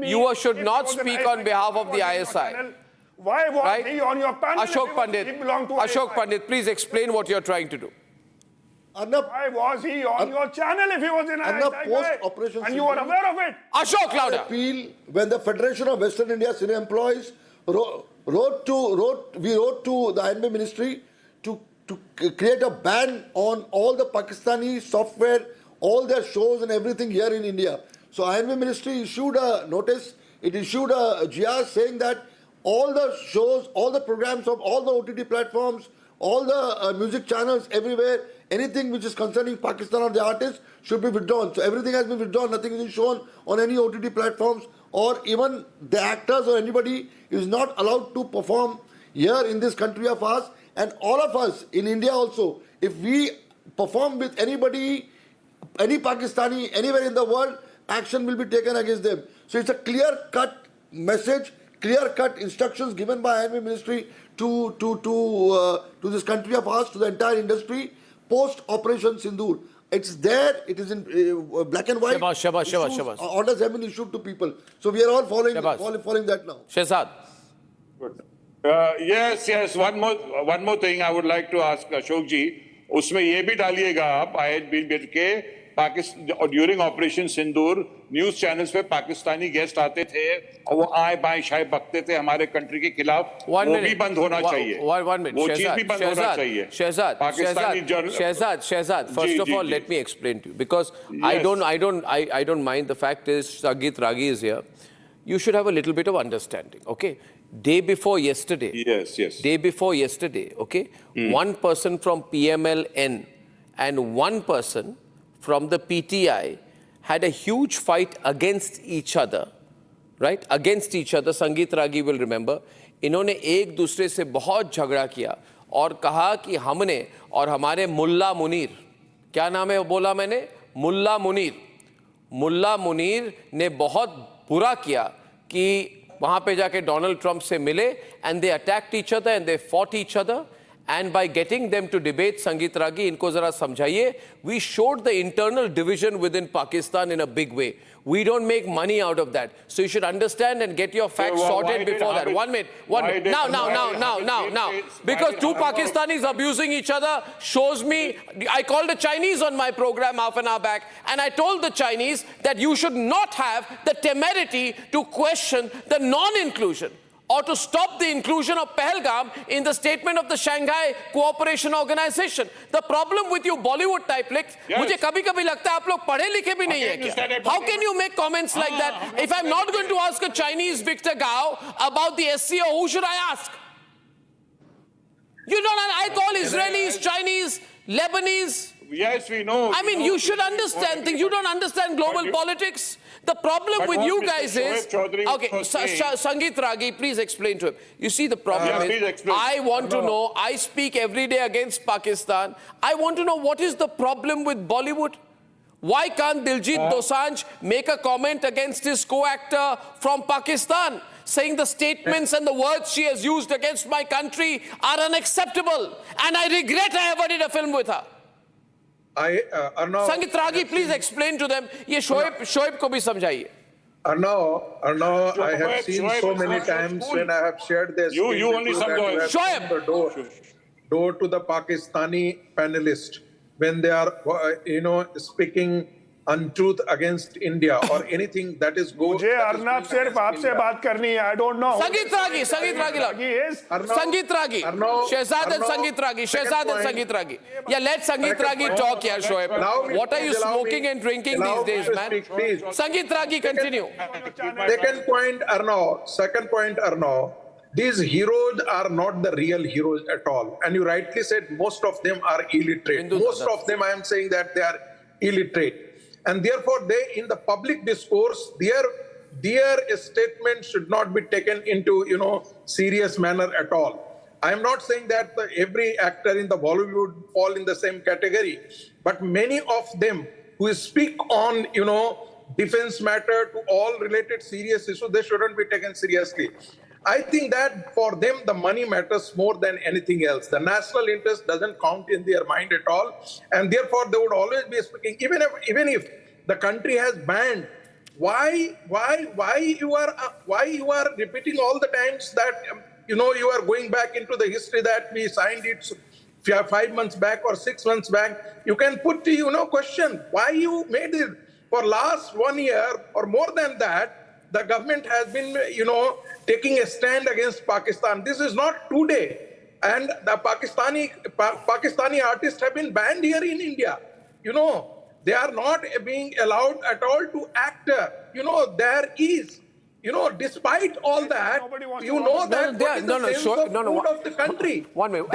You should not speak on behalf of the ISI. Why was Right? he on your panel? if Ashok he Pandit, belonged to Ashok ISI? Pandit, please explain what you're trying to do. Arnab, Why was he on your channel if he was in Arnab, ISI? post-Operation And you were Sindoor- aware of it? Ashok, louder. appeal when the Federation of Western India Senior Employees wrote to the INB Ministry to create a ban on all the Pakistani software, all their shows and everything here in India. So INB Ministry issued a notice, it issued a GR saying that all the shows, all the programs of all the OTT platforms, all the music channels everywhere, anything which is concerning Pakistan or the artists should be withdrawn. So everything has been withdrawn, nothing is shown on any OTT platforms, or even the actors or anybody is not allowed to perform here in this country of ours. And all of us in India also, if we perform with anybody, any Pakistani, anywhere in the world, action will be taken against them. So it's a clear-cut message, clear-cut instructions given by INB Ministry to this country of ours, to the entire industry, post-Operation Sindoor. It's there, it is in black and white. Shabash. Orders have been issued to people. So we are all following that now. Shehzad. Yes. One more thing I would like to ask Ashok ji. उसमें ये भी डालिएगा आप आयत bill के Pakistan during operation सिंदूर news channels पे Pakistani guest आते थे और वो आए बाएं शाए बकते थे हमारे कंट्री के खिलाफ वो भी बंद होना चाहिए वो चीज भी बंद होना चाहिए Shehzad, first of all, let me explain to you, because I don't mind. The fact is, Sangeet Ragi is here. You should have a little bit of understanding, okay? Day before yesterday, okay, one person from PMLN and one person from the PTI had a huge fight against each other, right? Against each other. Sangeet Ragi will remember. इन्होंने एक दूसरे से बहुत झगड़ा किया और कहा कि हमने और हमारे मुल्ला मुनीर, क्या नाम है बोला मैंने? मुल्ला मुनीर ने बहुत बुरा किया कि वहां पे जाके डोनाल्ड ट्रंप से मिले, and they attacked each other and they fought each other. And by getting them to debate, Sangeet Ragi, इनको जरा समझाइए, we showed the internal division within Pakistan in a big way. We don't make money out of that. So you should understand and get your facts sorted before that. 1 minute. Now. Because two Pakistanis abusing each other shows me, I called the Chinese on my program half an hour back, and I told the Chinese that you should not have the temerity to question the non-inclusion or to stop the inclusion of Pahalgam in the statement of the Shanghai Cooperation Organization. The problem with you Bollywood type licks, मुझे कभी-कभी लगता है आप लोग पढ़े लिखे भी नहीं है क्या? How can you make comments like that? If I'm not going to ask a Chinese Victor Gao about the SCO, who should I ask? You don't. I call Israelis, Chinese, Lebanese. Yes, we know. I mean, you should understand things. You don't understand global politics. The problem with you guys is... Okay, Sangeet Ragi, please explain to him. You see, the problem is, I want to know, I speak every day against Pakistan. I want to know what is the problem with Bollywood. Why can't Diljit Dosanjh make a comment against his co-actor from Pakistan, saying the statements and the words she has used against my country are unacceptable, and I regret I ever did a film with her. Sangeet Ragi, please explain to them. ये शोएब को भी समझाइए. Arnav, I have seen so many times when I have shared this. You only Shoaib. The door to the Pakistani panelist when they are, speaking untruth against India or anything that is good. मुझे अर्नब सिर्फ आपसे बात करनी है. I don't know. Sangeet Ragi, Shehzad and Sangeet Ragi. Yeah, let Sangeet Ragi talk here, Shoaib. What are you smoking and drinking these days, man? Sangeet Ragi, continue. Second point, Arnav. These heroes are not the real heroes at all. And you rightly said most of them are illiterate. Most of them, I am saying that they are illiterate. And therefore, they, in the public discourse, their statement should not be taken into, serious manner at all. I am not saying that every actor in the Bollywood fall in the same category, but many of them who speak on, defense matter to all related serious issues, they shouldn't be taken seriously. I think that for them, the money matters more than anything else. The national interest doesn't count in their mind at all. And therefore, they would always be speaking, even if the country has banned, why you are repeating all the times that you are going back into the history that we signed it 5 months back or 6 months back. You can put, question why you made it. For last 1 year or more than that, the government has been, taking a stand against Pakistan. This is not today. And the Pakistani artists have been banned here in India. They are not being allowed at all to act. There is, despite all that, that what is the sense of mood of the country. One minute.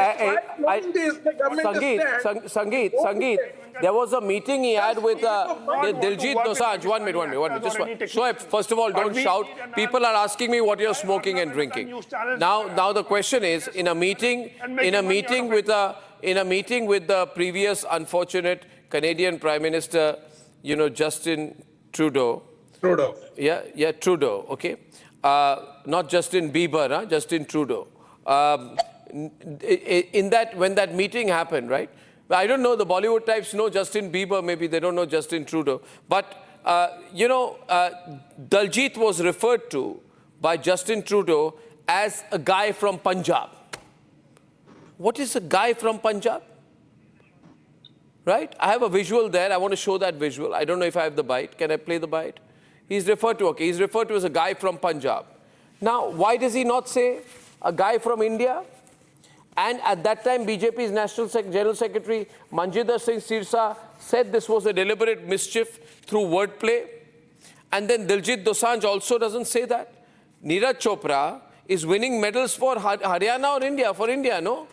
Sangeet, there was a meeting he had with Diljit Dosanjh. One minute. Just Shoaib, first of all, don't shout. People are asking me what you're smoking and drinking. Now the question is, in a meeting with the previous unfortunate Canadian Prime Minister, Justin Trudeau. Yeah, Trudeau, okay. Not Justin Bieber, Justin Trudeau. When that meeting happened, right? I don't know, the Bollywood types know Justin Bieber, maybe they don't know Justin Trudeau. But, Diljit was referred to by Justin Trudeau as a guy from Punjab. What is a guy from Punjab? Right? I have a visual there. I want to show that visual. I don't know if I have the bite. Can I play the bite? He's referred to as a guy from Punjab. Now, why does he not say a guy from India? And at that time, BJP's National General Secretary Manjinder Singh Sirsa said this was a deliberate mischief through wordplay. And then Diljit Dosanjh also doesn't say that. Neeraj Chopra is winning medals for Haryana or India? For India, no?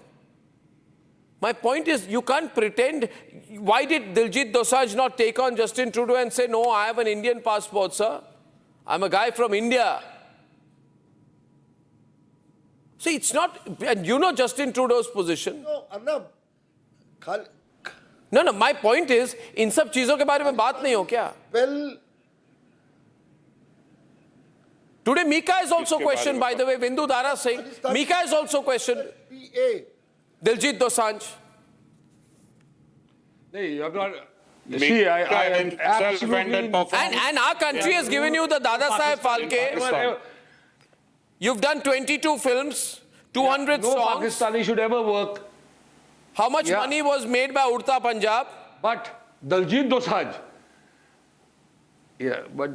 My point is, you can't pretend. Why did Diljit Dosanjh not take on Justin Trudeau and say, no, I have an Indian passport, sir. I'm a guy from India. See, it's not, and Justin Trudeau's position. No, Arnab. No, my point is, in सब चीजों के बारे में बात नहीं हो क्या? Well, today Mika is also questioned, by the way, Vindu Dara Singh. Mika is also questioned. Diljit Dosanjh. Hey, you have not. See, I absolutely. And our country has given you the Dada Saheb Phalke. You've done 22 films, 200 songs. No Pakistani should ever work. How much money was made by Urta Punjab? But Diljit Dosanjh. Yeah, but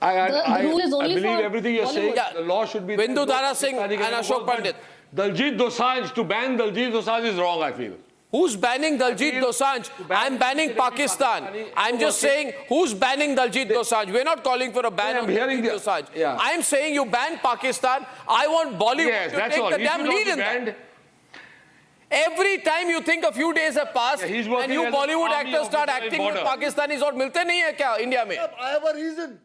I believe everything you're saying. Yeah. The law should be. Vindu Dara Singh and Ashok Pandit. Diljit Dosanjh, to ban Diljit Dosanjh is wrong, I feel. Who's banning Diljit Dosanjh? I'm banning Pakistan. I'm just saying, who's banning Diljit Dosanjh? We're not calling for a ban of Diljit Dosanjh. I'm saying you ban Pakistan. I want Bollywood to take the damn lead in that. Every time you think a few days have passed and you Bollywood actors start acting with Pakistanis, और मिलते नहीं है क्या India में? I have a reason.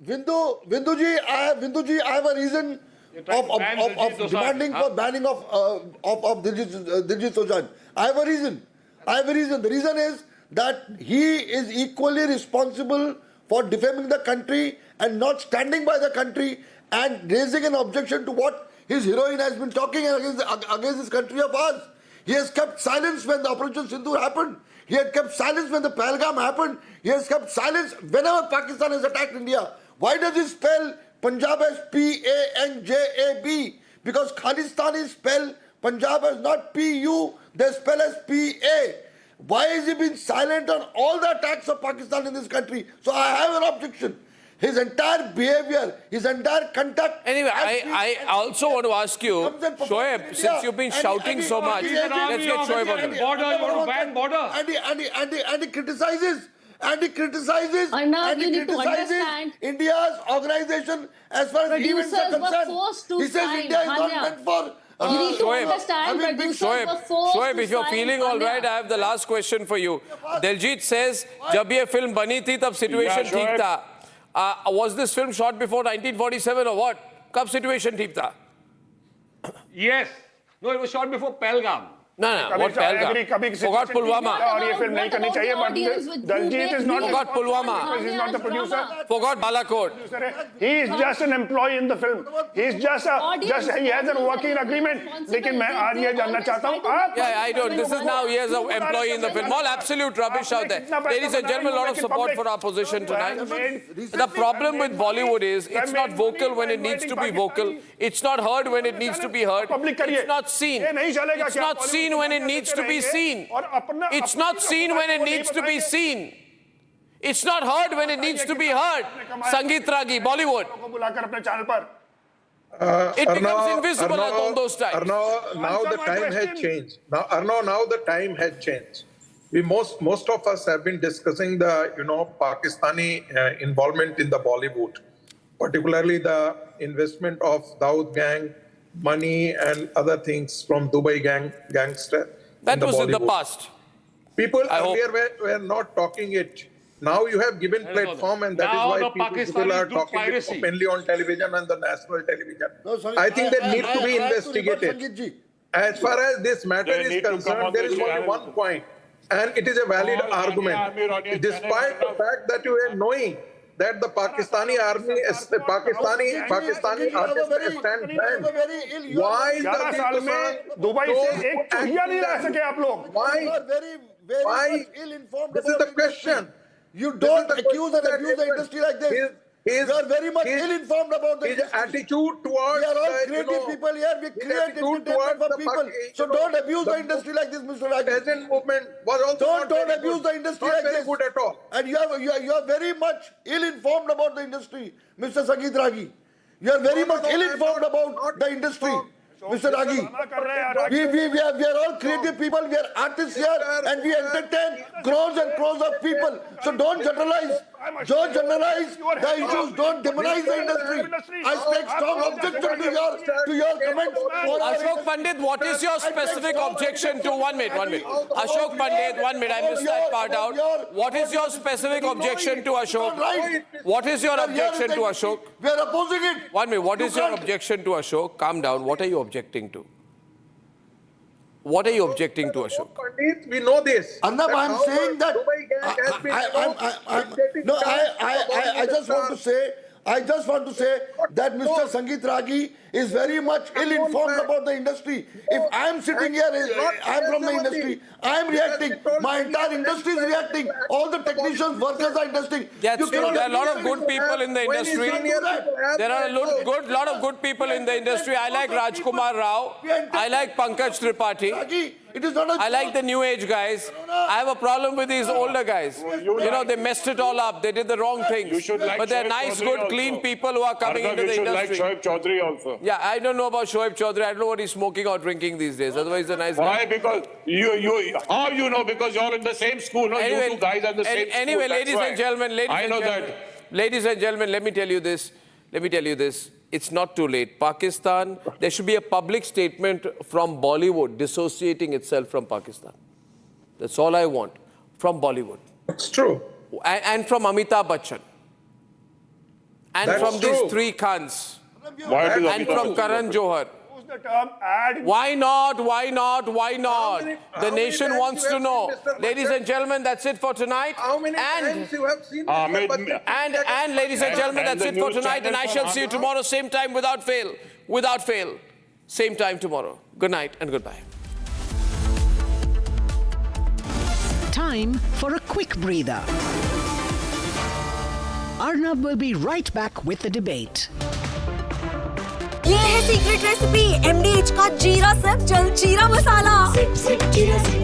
Vinduji, I have a reason of demanding for banning of Diljit Dosanjh. I have a reason. The reason is that he is equally responsible for defaming the country and not standing by the country and raising an objection to what his heroine has been talking against this country of ours. He has kept silence when the Operation Sindoor happened. He had kept silence when the Pahalgam happened. He has kept silence whenever Pakistan has attacked India. Why does he spell Punjab as P-A-N-J-A-B? Because Khalistanis spell Punjab as not P-U, they spell as P-A. Why has he been silent on all the attacks of Pakistan in this country? So I have an objection. His entire behavior, his entire conduct. Anyway, I also want to ask you, Shoaib, since you've been shouting so much, let's get Shoaib on it. You want to ban border? And he criticizes. Arnab, you need to understand. India's organization as far as events are concerned. He says India is not meant for. You need to understand. Shoaib, if you're feeling all right, I have the last question for you. Diljit says, जब ये film बनी थी तब situation ठीक था. Was this film shot before 1947 or what? कब situation ठीक था? Yes. No, it was shot before Pahalgam. No, what Pahalgam? Forgot Pulwama. और ये फिल्म नहीं करनी चाहिए, but Diljit is not. Forgot Pulwama. He's not the producer. Forgot Balakot. He is just an employee in the film. He's just he has a working agreement. लेकिन मैं आज ये जानना चाहता हूँ आप. Yeah, I don't. This is now he is an employee in the film. All absolute rubbish out there. Ladies and gentlemen, a lot of support for our position tonight. The problem with Bollywood is it's not vocal when it needs to be vocal. It's not heard when it needs to be heard. It's not seen. It's not seen when it needs to be seen. It's not seen when it needs to be seen. It's not heard when it needs to be heard. Sangeet Ragi, Bollywood. It becomes invisible on those times. Arnav, now the time has changed. Now the time has changed. We most of us have been discussing the Pakistani involvement in the Bollywood, particularly the investment of Dawood gang, money and other things from Dubai gangster. That was in the past. People earlier were not talking it. Now you have given platform, and that is why people are talking it openly on television and the national television. I think they need to be investigated. As far as this matter is concerned, there is only one point, and it is a valid argument. Despite the fact that you are knowing that the Pakistani army, Pakistani artists stand banned. Why Dubai से एक चुहिया नहीं ला सके आप लोग? Why? This is the question. You don't accuse and abuse the industry like this. You are very much ill-informed about the his attitude towards. We are all creative people here. We create entertainment for people. So don't abuse the industry like this, Mr. Ragi. Peasant movement was also don't abuse the industry like this. Not very good at all. And you are very much ill-informed about the industry, Mr. Sangeet Ragi. You are very much ill-informed about the industry. Mr. Ragi, we are all creative people, we are artists here, and we entertain crores and crores of people. So don't generalize the issues, don't demonize the industry. I take strong objection to your comments. Ashok Pandit, what is your specific objection to? 1 minute. Ashok Pandit, 1 minute, I missed that part out. What is your specific objection to Ashok? What is your objection to Ashok? We are opposing it. 1 minute, what is your objection to Ashok? Calm down, what are you objecting to? What are you objecting to, Ashok? Pandit, we know this. Arnab, I'm saying that I just want to say that Mr. Sangeet Ragi is very much ill-informed about the industry. If I'm sitting here, I'm from the industry, I'm reacting, my entire industry is reacting, all the technicians, workers are investing. There are a lot of good people in the industry. There are a lot of good people in the industry. I like Rajkumar Rao. I like Pankaj Tripathi. I like the new age guys. I have a problem with these older guys. They messed it all up. They did the wrong things. But they're nice, good, clean people who are coming into the industry. You should like Shoaib Chaudhary also. Yeah, I don't know about Shoaib Chaudhary. I don't know what he's smoking or drinking these days. Otherwise, he's a nice guy. Why? Because how you know? Because you're in the same school. No, anyway, you two guys are in the same school. Anyway, ladies and gentlemen, ladies and gentlemen, let me tell you this. It's not too late. Pakistan, there should be a public statement from Bollywood dissociating itself from Pakistan. That's all I want from Bollywood. It's true. And from Amitabh Bachchan. And from these three Khans. And from Karan Johar. The term ad. Why not? The nation wants to know. Ladies and gentlemen, that's it for tonight. How many times you have seen and ladies and gentlemen, that's it for tonight. And I shall see you tomorrow, same time, without fail. Same time tomorrow. Good night and goodbye. Time for a quick breather. Arnab will be right back with the debate. ये है secret recipe MDH का जीरा सब जलजीरा मसाला। SIP SIP जीरा SIP